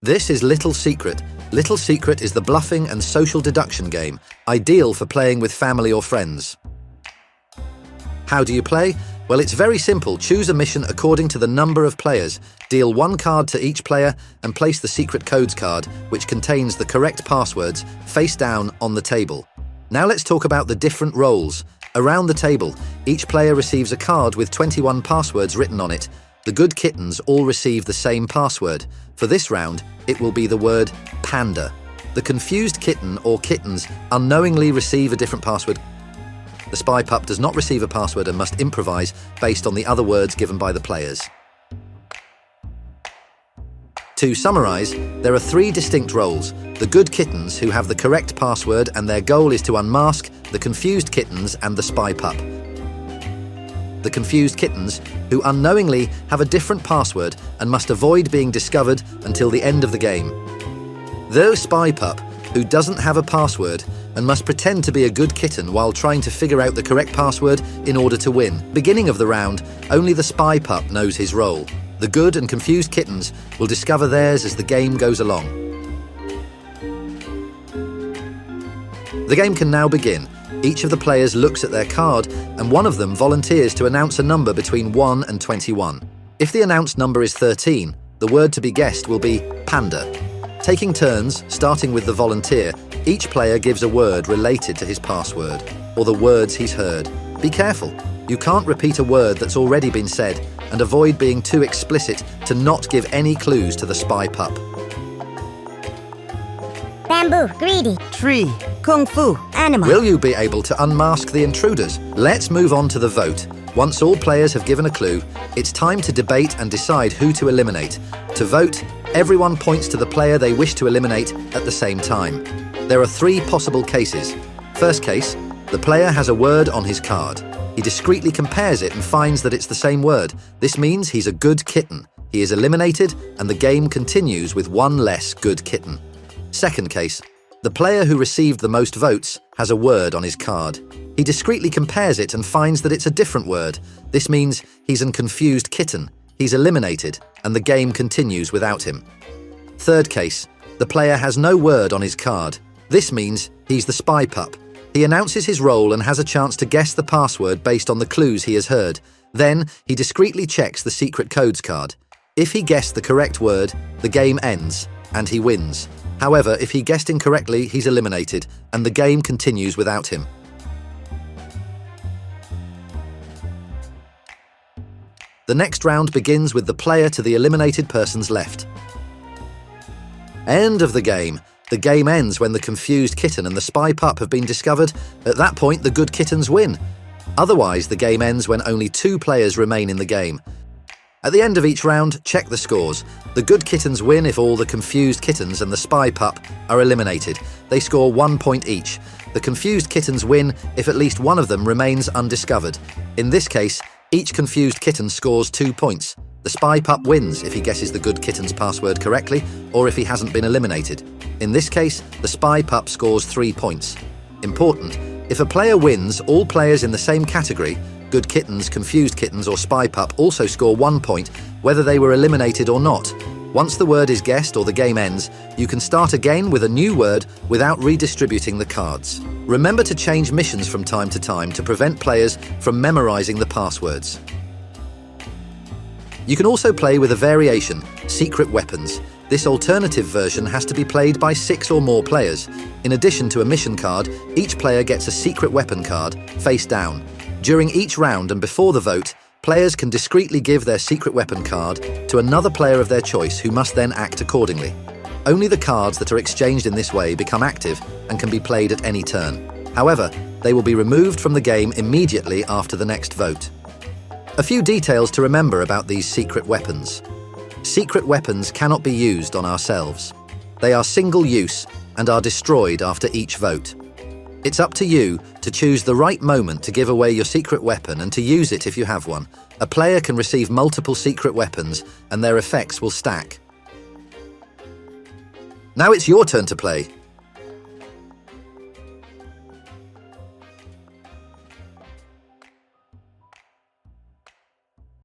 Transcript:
This is Little Secret. Little Secret is the bluffing and social deduction game, ideal for playing with family or friends. How do you play? Well, it's very simple. Choose a mission according to the number of players, deal one card to each player, and place the secret codes card, which contains the correct passwords, face down on the table. Now let's talk about the different roles. Around the table, each player receives a card with 21 passwords written on it. The good kittens all receive the same password. For this round, it will be the word panda. The confused kitten or kittens unknowingly receive a different password. The spy pup does not receive a password and must improvise based on the other words given by the players. To summarize, there are 3 distinct roles. The good kittens, who have the correct password and their goal is to unmask the confused kittens, and the spy pup. The confused kittens, who unknowingly have a different password and must avoid being discovered until the end of the game. The spy pup, who doesn't have a password and must pretend to be a good kitten while trying to figure out the correct password in order to win. Beginning of the round, only the spy pup knows his role. The good and confused kittens will discover theirs as the game goes along. The game can now begin. Each of the players looks at their card, and one of them volunteers to announce a number between 1 and 21. If the announced number is 13, the word to be guessed will be panda. Taking turns, starting with the volunteer, each player gives a word related to his password, or the words he's heard. Be careful, you can't repeat a word that's already been said, and avoid being too explicit to not give any clues to the spy pup. Bamboo, greedy. Tree, kung fu, animal. Will you be able to unmask the intruders? Let's move on to the vote. Once all players have given a clue, it's time to debate and decide who to eliminate. To vote, everyone points to the player they wish to eliminate at the same time. There are 3 possible cases. First case, the player has a word on his card. He discreetly compares it and finds that it's the same word. This means he's a good kitten. He is eliminated, and the game continues with one less good kitten. Second case, the player who received the most votes has a word on his card. He discreetly compares it and finds that it's a different word. This means he's a confused kitten. He's eliminated, and the game continues without him. Third case, the player has no word on his card. This means he's the spy pup. He announces his role and has a chance to guess the password based on the clues he has heard. Then, he discreetly checks the secret codes card. If he guessed the correct word, the game ends, and he wins. However, if he guessed incorrectly, he's eliminated, and the game continues without him. The next round begins with the player to the eliminated person's left. End of the game. The game ends when the confused kitten and the spy pup have been discovered. At that point, the good kittens win. Otherwise, the game ends when only 2 players remain in the game. At the end of each round, check the scores. The good kittens win if all the confused kittens and the spy pup are eliminated. They score 1 point each. The confused kittens win if at least one of them remains undiscovered. In this case, each confused kitten scores 2 points. The spy pup wins if he guesses the good kitten's password correctly, or if he hasn't been eliminated. In this case, the spy pup scores 3 points. Important, if a player wins, all players in the same category, good kittens, confused kittens, or spy pup, also score 1 point, whether they were eliminated or not. Once the word is guessed or the game ends, you can start again with a new word without redistributing the cards. Remember to change missions from time to time to prevent players from memorizing the passwords. You can also play with a variation, secret weapons. This alternative version has to be played by 6 or more players. In addition to a mission card, each player gets a secret weapon card, face down. During each round and before the vote, players can discreetly give their secret weapon card to another player of their choice who must then act accordingly. Only the cards that are exchanged in this way become active and can be played at any turn. However, they will be removed from the game immediately after the next vote. A few details to remember about these secret weapons. Secret weapons cannot be used on ourselves. They are single use and are destroyed after each vote. It's up to you to choose the right moment to give away your secret weapon and to use it if you have one. A player can receive multiple secret weapons and their effects will stack. Now it's your turn to play.